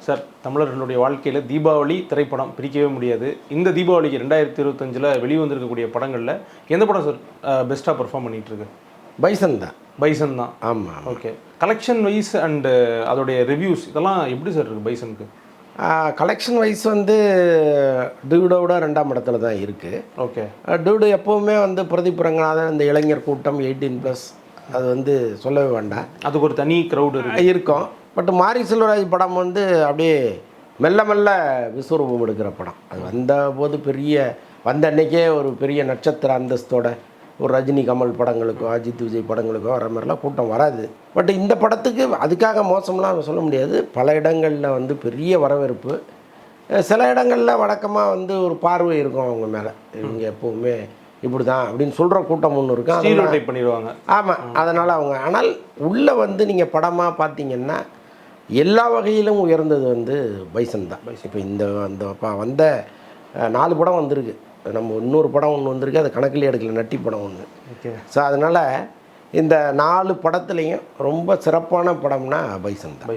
Sir, தமிழர்களுடைய வாழ்க்கையில் தீபாவளி திரைப்படம் பிரிக்கவே முடியாது. இந்த தீபாவளிக்கு 2025 வெளிவந்திருக்கக்கூடிய படங்களில் எந்த படம் சார் பெஸ்ட்டாக பெர்ஃபார்ம் பண்ணிகிட்டு இருக்கு? பைசன் தான். பைசன் தான். ஆமாம். ஓகே. கலெக்ஷன் வைஸ் அண்டு அதோடைய ரிவ்யூஸ் இதெல்லாம் எப்படி சார் இருக்குது பைசனுக்கு? கலெக்ஷன் வைஸ் வந்து டியூடோட 2ஆம் இடத்துல தான் இருக்குது. ஓகே. டியூடு எப்போவுமே வந்து பிரதீப் ரங்கநாதன் இந்த இளைஞர் கூட்டம் 18+ அது வந்து சொல்லவே வேண்டாம், அதுக்கு ஒரு தனி க்ரௌடு இருக்கும். பட் மாரி செல்வராஜ் படம் வந்து அப்படியே மெல்ல மெல்ல விஸ்வரூபம் எடுக்கிற படம். அது வந்த போது வந்த அன்னைக்கே ஒரு பெரிய நட்சத்திர அந்தஸ்தோட ஒரு ரஜினி கமல் படங்களுக்கோ அஜித் விஜய் படங்களுக்கோ வர மாதிரிலாம் கூட்டம் வராது. பட் இந்த படத்துக்கு அதுக்காக மோசம்லாம் சொல்ல முடியாது. பல இடங்களில் வந்து பெரிய வரவேற்பு, சில இடங்களில் வழக்கமாக வந்து ஒரு பார்வை இருக்கும் அவங்க மேலே, இவங்க எப்போவுமே இப்படி தான் அப்படின்னு சொல்கிற கூட்டம் ஒன்று இருக்கும், ஸ்டீரியோடைப் பண்ணிடுவாங்க. ஆமாம். அதனால் அவங்க ஆனால் உள்ளே வந்து நீங்கள் படமாக பார்த்தீங்கன்னா எல்லா வகையிலும் உயர்ந்தது வந்து பைசன் தான். இப்போ வந்த 4 படம் வந்திருக்கு. நம்ம இன்னொரு படம் ஒன்று வந்திருக்கு, அது கணக்கிலே எடுக்கல, நட்டி படம் ஒன்று. ஓகே. ஸோ அதனால் இந்த 4 படத்துலேயும் ரொம்ப சிறப்பான படம்னா பைசன் தான்.